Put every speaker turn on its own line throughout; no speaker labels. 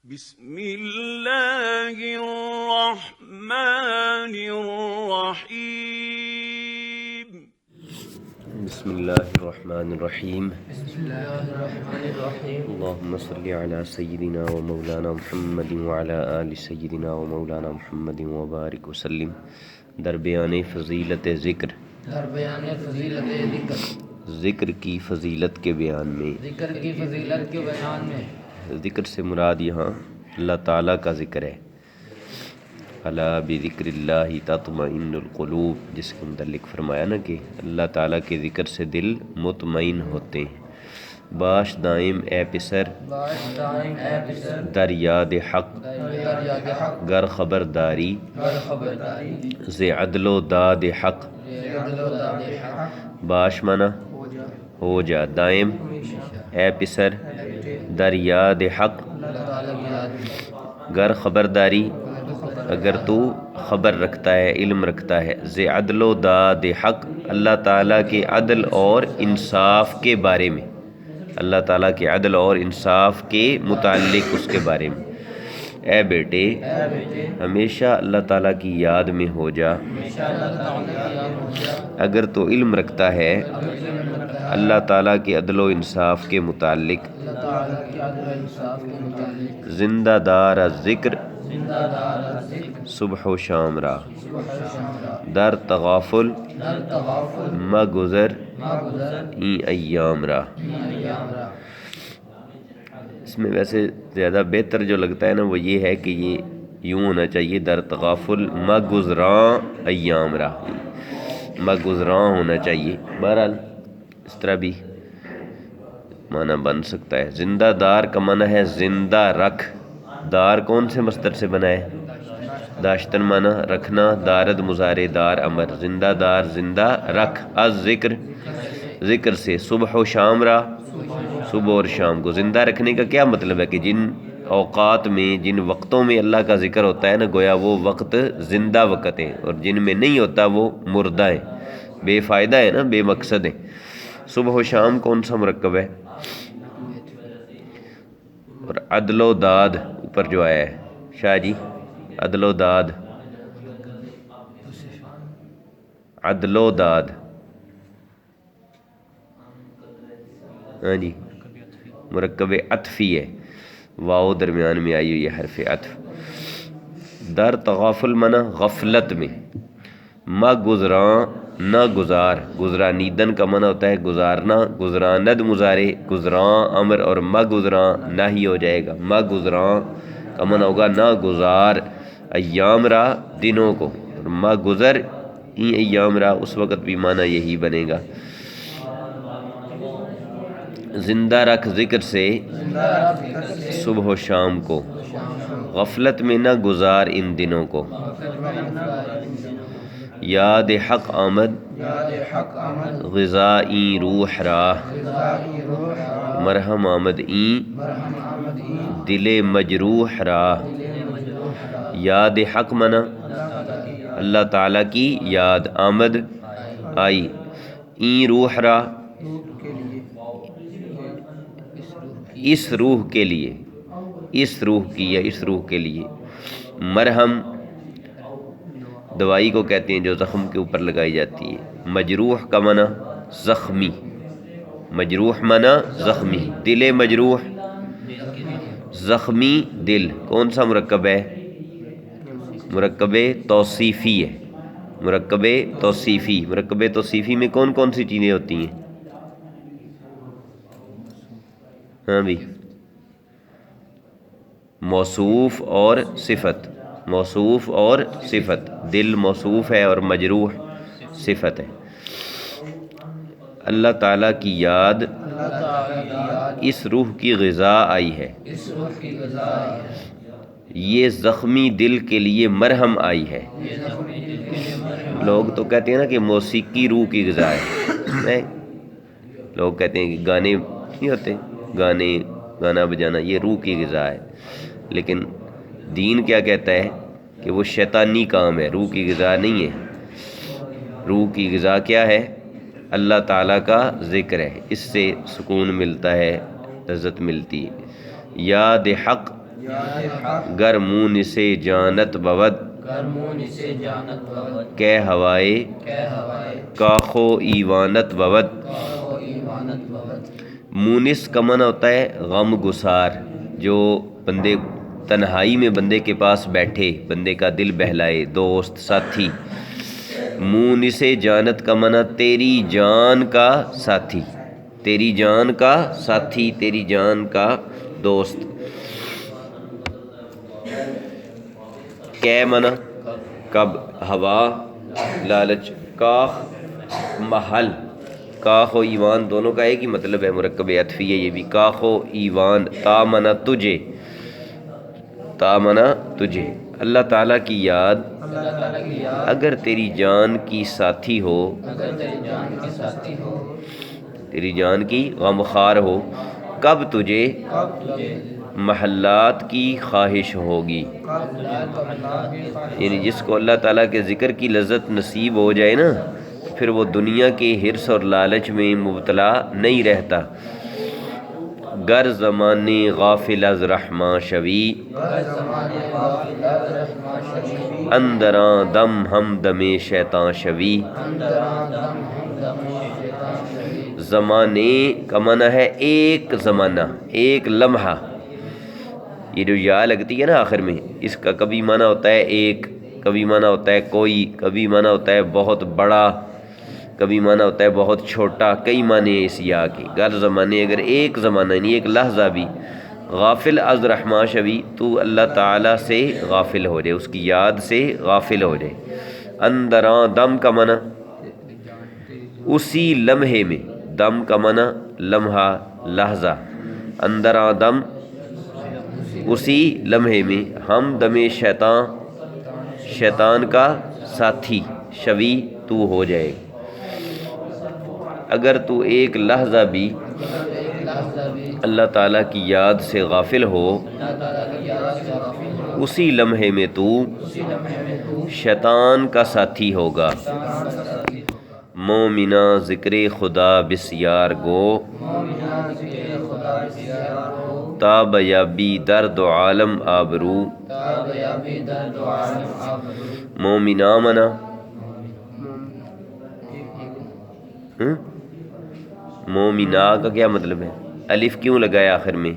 بسم الله الرحمن الرحيم.
بسم الله الرحمن الرحيم. اللهم صل على سيدنا ومولانا محمد وعلى آل سيدنا ومولانا محمد وبارك وسلم. در بیان فضیلت ذکر، ذکر کی فضیلت کے بیان میں، ذکر سے مراد یہاں اللہ تعالیٰ کا ذکر ہے. الا بذکر اللہ تطمئن القلوب، جس کے متعلق فرمایا نا کہ اللہ تعالیٰ کے ذکر سے دل مطمئن ہوتے ہیں. باش دائم اے پسر در یاد حق، گر خبرداری ز عدل و داد حق. باش مانا ہو جا، دائم اے پسر در یاد حق، گر خبرداری اگر تو خبر رکھتا ہے، علم رکھتا ہے، ز عدل و داد حق، اللہ تعالیٰ کے عدل اور انصاف کے بارے میں، اللہ تعالیٰ کے عدل اور انصاف کے متعلق اس کے بارے میں. اے بیٹے ہمیشہ اللہ تعالیٰ کی یاد میں ہو جا. اگر تو علم رکھتا ہے اللہ تعالیٰ کے عدل و انصاف کے متعلق، زندہ دار ذکر صبح و شام را، در تغافل مگذر این ایام را. اس میں ویسے زیادہ بہتر جو لگتا ہے نا وہ یہ ہے کہ یہ یوں ہونا چاہیے، در تغافل مگذراں ایام را، مگذراں ہونا چاہیے. بہرحال اس طرح بھی معنی بن سکتا ہے. زندہ دار کا معنی ہے زندہ رکھ. دار کون سے مصدر سے بنا ہے؟ داشتن معنی رکھنا، دارد مضارع، دار امر. زندہ دار زندہ رکھ، از ذکر ذکر سے، صبح و شام را، صبح اور شام کو. زندہ رکھنے کا کیا مطلب ہے کہ جن اوقات میں، جن وقتوں میں اللہ کا ذکر ہوتا ہے نا، گویا وہ وقت زندہ وقت ہیں، اور جن میں نہیں ہوتا وہ مردہ ہیں، بے فائدہ ہے نا، بے مقصد ہیں. صبح و شام کون سا مرکب ہے؟ اور عدل و داد اوپر جو آیا ہے شاہ جی، عدل و داد، عدل و داد، ہاں جی مرکب عطفی ہے، واو درمیان میں آئی ہوئی ہے، حرف عطف. در تغافل منع غفلت میں، ما گزراں نہ گزار، گزرانیدن کا منع ہوتا ہے گزارنا، گزراند مضارع، گزراں امر، اور ما گزراں نہ ہی ہو جائے گا. ما گزراں کا منع ہوگا نہ گزار، ایام را دنوں کو، اور ما گزر این ایام را اس وقت بھی معنی یہی بنے گا. زندہ رکھ ذکر سے صبح و شام کو، غفلت میں نہ گزار ان دنوں کو. یاد حق آمد غذائی روح را، مرہم آمد این دل مجروح را. یاد حق منا اللہ تعالیٰ کی یاد، آمد آئی، این روح را اس روح کے لیے، اس روح کی یا اس روح کے لیے. مرہم دوائی کو کہتے ہیں جو زخم کے اوپر لگائی جاتی ہے. مجروح کا معنی زخمی، مجروح معنی زخمی، دل مجروح زخمی دل. کون سا مرکب ہے؟ مرکب توصیفی ہے، مرکب توصیفی. مرکب توصیفی میں کون کون سی چیزیں ہوتی ہیں؟ ہاں بھی موصوف اور صفت، موصوف اور صفت. دل موصوف ہے اور مجروح صفت ہے. اللہ تعالیٰ کی یاد اس روح کی غذا آئی ہے، یہ زخمی دل کے لیے مرہم آئی ہے. لوگ تو کہتے ہیں نا کہ موسیقی روح کی غذا ہے. لوگ کہتے ہیں کہ گانے نہیں ہوتے، گانا بجانا یہ روح کی غذا ہے. لیکن دین کیا کہتا ہے کہ وہ شیطانی کام ہے، روح کی غذا نہیں ہے. روح کی غذا کیا ہے؟ اللہ تعالیٰ کا ذکر ہے. اس سے سکون ملتا ہے، لذت ملتی ہے. یاد حق گر مون سے جانت بود کہ ہوائے کاخو ایوانت بود۔ مونس کا معنی ہوتا ہے غم گسار، جو بندے تنہائی میں بندے کے پاس بیٹھے، بندے کا دل بہلائے، دوست ساتھی۔ مونس جانت کا معنی تیری جان کا ساتھی، تیری جان کا ساتھی، تیری جان کا دوست۔ کہ معنی کب، ہوا، لالچ۔ کاخ محل، کاخ و ایوان دونوں کا ایک ہی مطلب ہے، مرکب عطفی ہے یہ بھی۔ کاخ و ایوان، تا معنی تجھے، تا معنی تجھے۔ اللہ تعالیٰ کی یاد اگر تیری جان کی ساتھی ہو، تیری جان کی غمخوار ہو، کب تجھے محلات کی خواہش ہوگی۔ یعنی جس کو اللہ تعالیٰ کے ذکر کی لذت نصیب ہو جائے نا، پھر وہ دنیا کے حرص اور لالچ میں مبتلا نہیں رہتا۔ گر زمانے غافل از رحماں شوی، اندراں دم ہم دم شیطاں شوی۔ زمانے کا معنی ہے ایک زمانہ، ایک لمحہ۔ یہ جو یا لگتی ہے نا آخر میں، اس کا کبھی معنی ہوتا ہے ایک، کبھی معنی ہوتا ہے کوئی، کبھی معنی ہوتا ہے بہت بڑا، کبھی معنی ہوتا ہے بہت چھوٹا، کئی معنی ہیں اس یا کے۔ گر زمانے اگر ایک زمانہ یعنی ایک لحظہ بھی، غافل از رحماں شوی تو اللہ تعالیٰ سے غافل ہو جائے، اس کی یاد سے غافل ہو جائے۔ اندراں دم کا معنی اسی لمحے میں، دم کا معنی لمحہ، لحظہ، اندراں دم اسی لمحے میں، ہم دم شیطان، شیطان کا ساتھی، شوی تو ہو جائے۔ اگر تو ایک لحظہ بھی اللہ تعالیٰ کی یاد سے غافل ہو، اسی لمحے میں تو شیطان کا ساتھی ہوگا۔ مومنہ ذکر خدا بسیار گو، تا بیابی درد و عالم آبرو۔ مومنہ منا مومنہ کا کیا مطلب ہے؟ الف کیوں لگایا آخر میں؟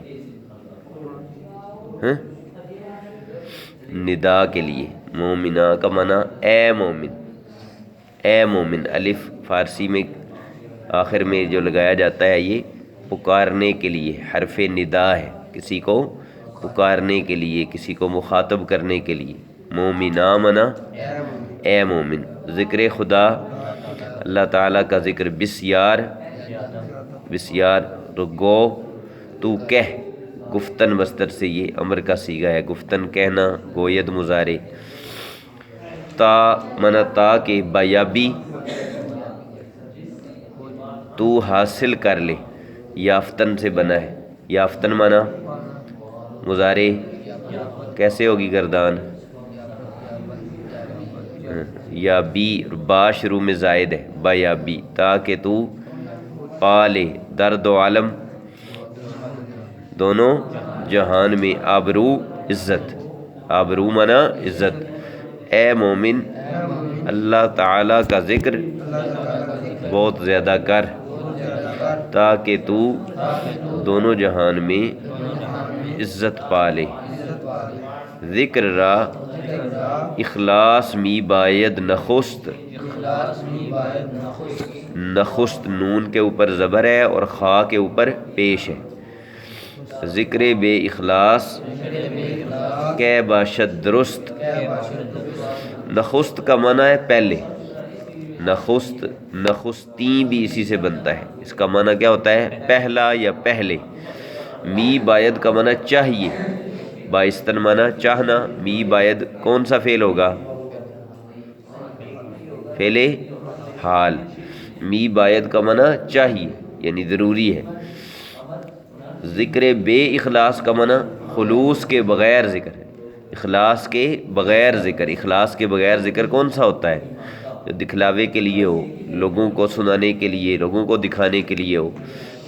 ندا کے لیے۔ مومنہ کا معنی اے مومن، اے مومن۔ الف فارسی میں آخر میں جو لگایا جاتا ہے یہ پکارنے کے لیے، حرف ندا ہے، کسی کو پکارنے کے لیے، کسی کو مخاطب کرنے کے لیے۔ مومنہ منا اے مومن۔ ذکر خدا، اللہ تعالیٰ کا ذکر، بسیار، بسیار گو تو کہہ، گفتن مصدر سے یہ امر کا صیغہ ہے، گفتن کہنا، گوید مضارع۔ تا منا تا کے بیابی تو حاصل کر لے، یافتن سے بنا ہے، یافتن مانا مضارع کیسے ہوگی گردان؟ یا بی، با شروع میں زائد ہے، بیابی، تاکہ تو پا لے، درد و عالم دونوں جہان میں، آبرو عزت، آبرو منا عزت۔ اے مومن اللہ تعالیٰ کا ذکر بہت زیادہ کر، تاکہ تو دونوں جہان میں عزت پا لے۔ ذکر را اخلاص می باید نخست، نخست نون کے اوپر زبر ہے اور خا کے اوپر پیش ہے۔ ذکر بے اخلاص کہ باشد درست، نخست کا معنی ہے پہلے، نخست، نخستیں بھی اسی سے بنتا ہے، اس کا معنی کیا ہوتا ہے؟ پہلا یا پہلے۔ می باید کا معنی چاہیے، بائستن معنی چاہنا، می باید کون سا فعل ہوگا؟ فعل حال۔ می باید کا معنی چاہیے یعنی ضروری ہے۔ ذکر بے اخلاص کا معنی خلوص کے بغیر ذکر ہے، اخلاص کے بغیر ذکر۔ اخلاص کے بغیر ذکر کون سا ہوتا ہے؟ جو دکھلاوے کے لیے ہو، لوگوں کو سنانے کے لیے، لوگوں کو دکھانے کے لیے ہو۔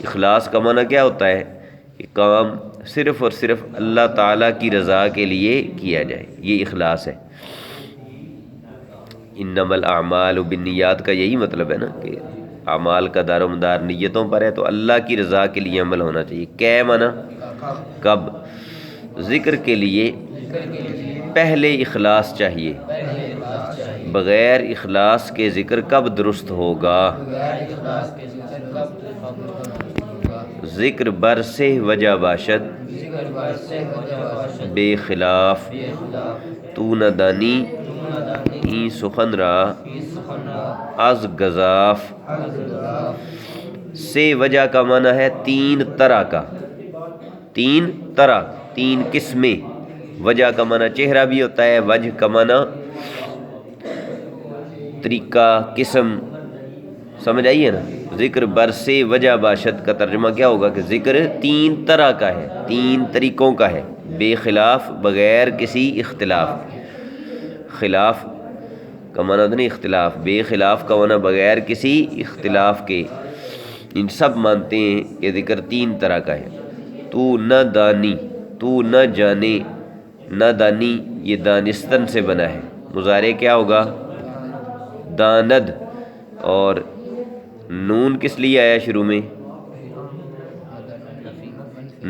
اخلاص کا معنی کیا ہوتا ہے؟ کہ کام صرف اور صرف اللہ تعالیٰ کی رضا کے لیے کیا جائے، یہ اخلاص ہے۔ انما الاعمال بالنیات کا یہی مطلب ہے نا کہ اعمال کا دار و مدار نیتوں پر ہے، تو اللہ کی رضا کے لیے عمل ہونا چاہیے۔ کی معنی کب؟ ذکر کے لیے پہلے اخلاص چاہیے، بغیر اخلاص کے ذکر کب درست ہوگا؟ ذکر بر سے وجہ باشد بے خلاف تو نہ دانی این سخن را از گزاف۔ سے وجہ کا معنی ہے تین طرح کا، تین طرح، تین قسمیں۔ وجہ کا معنی چہرہ بھی ہوتا ہے، وجہ کا معنی طریقہ، قسم، سمجھ آئیے نا؟ ذکر بر سے وجہ باشد کا ترجمہ کیا ہوگا کہ ذکر تین طرح کا ہے، تین طریقوں کا ہے، بے خلاف، بغیر کسی اختلاف۔ خلاف کا معنی نہیں اختلاف، بے خلاف کا معنی بغیر کسی اختلاف کے۔ ان سب مانتے ہیں کہ ذکر تین طرح کا ہے۔ تو نہ دانی، تو نہ جانے، نہ دانی یہ دانستن سے بنا ہے، مضارع کیا ہوگا؟ داند، اور نون کس لیے آیا شروع میں؟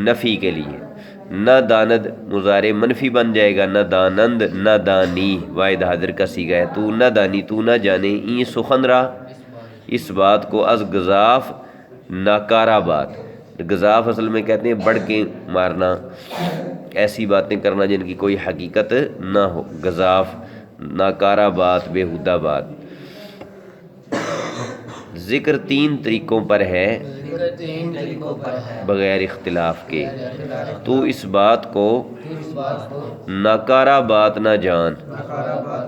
نفی کے لیے۔ نہ داند مضارع منفی بن جائے گا، نہ دانند، نہ دانی واحد حاضر کا صیغہ ہے۔ تو نہ دانی، تو نہ جانے، این سخن را، اس بات کو، از گزاف ناکارہ بات۔ گزاف اصل میں کہتے ہیں بڑھ کے مارنا، ایسی باتیں کرنا جن کی کوئی حقیقت نہ ہو، گزاف، ناکارہ بات، بیہودہ بات۔ ذکر تین طریقوں پر ہے بغیر اختلاف کے، تو اس بات کو ناکارہ بات نہ جان،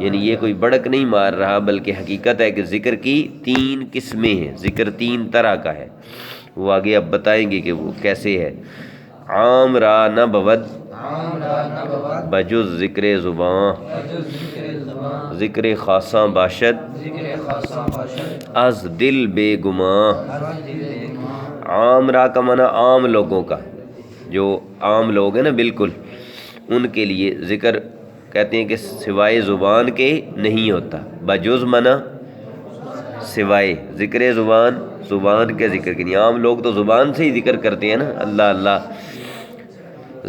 یعنی یہ کوئی بڑک نہیں مار رہا بلکہ حقیقت ہے کہ ذکر کی تین قسمیں ہیں، ذکر تین طرح کا ہے۔ وہ آگے اب بتائیں گے کہ وہ کیسے ہے۔ عام را نہ بود بجز ذکر زباں، ذکر خاصاں باشد از دل بے گماں۔ عام را کا معنی عام لوگوں کا، جو عام لوگ ہیں نا بالکل، ان کے لیے ذکر کہتے ہیں کہ سوائے زبان کے نہیں ہوتا۔ بجز معنی سوائے، ذکر زبان، زبان کے ذکر کے نہیں۔ عام لوگ تو زبان سے ہی ذکر کرتے ہیں نا اللہ اللہ۔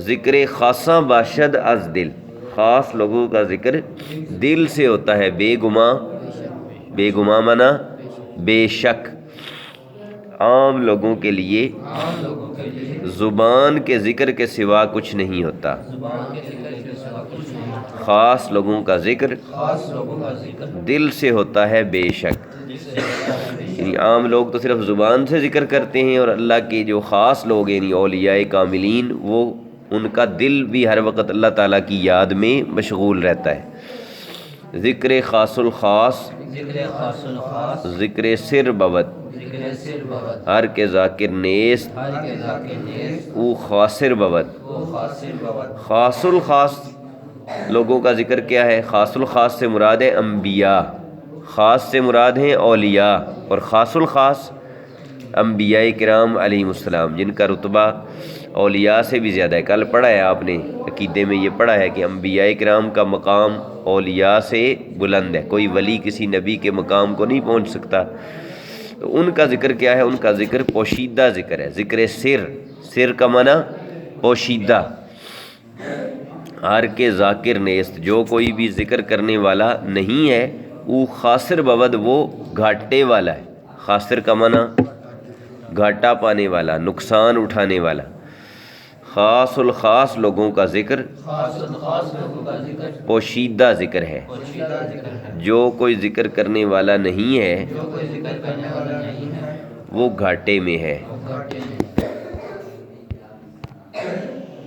ذکر خاصاں باشد از دل، خاص لوگوں کا ذکر دل سے ہوتا ہے۔ بے گماں، بے گماں معنی بے شک۔ عام لوگوں کے لیے زبان کے ذکر کے سوا کچھ نہیں ہوتا، خاص لوگوں کا ذکر دل سے ہوتا ہے بے شک۔ یعنی عام لوگ تو صرف زبان سے ذکر کرتے ہیں، اور اللہ کے جو خاص لوگ ہیں یعنی اولیاء کاملین، وہ ان کا دل بھی ہر وقت اللہ تعالیٰ کی یاد میں مشغول رہتا ہے۔ ذکر خاص الخاص، ذکر سر بود، ہر کے ذاکر نیست او خاصر بود۔ خاص الخاص لوگوں کا ذکر کیا ہے؟ خاص الخاص سے مراد ہے انبیاء، خاص سے مراد ہیں اولیاء، اور خاص الخاص انبیاء کرام علیہم السلام، جن کا رتبہ اولیاء سے بھی زیادہ ہے۔ کل پڑھا ہے آپ نے عقیدے میں، یہ پڑھا ہے کہ انبیاء کرام کا مقام اولیاء سے بلند ہے، کوئی ولی کسی نبی کے مقام کو نہیں پہنچ سکتا۔ تو ان کا ذکر کیا ہے؟ ان کا ذکر پوشیدہ ذکر ہے، ذکر سر، سر کا معنی پوشیدہ۔ ہر کے ذاکر نیست، جو کوئی بھی ذکر کرنے والا نہیں ہے، وہ خاسر بود، وہ گھاٹے والا ہے۔ خاسر کا معنی گھاٹا پانے والا، نقصان اٹھانے والا۔ خاص الخاص لوگوں کا ذکر پوشیدہ ذکر ہے، جو کوئی ذکر کرنے والا نہیں ہے وہ گھاٹے میں ہے۔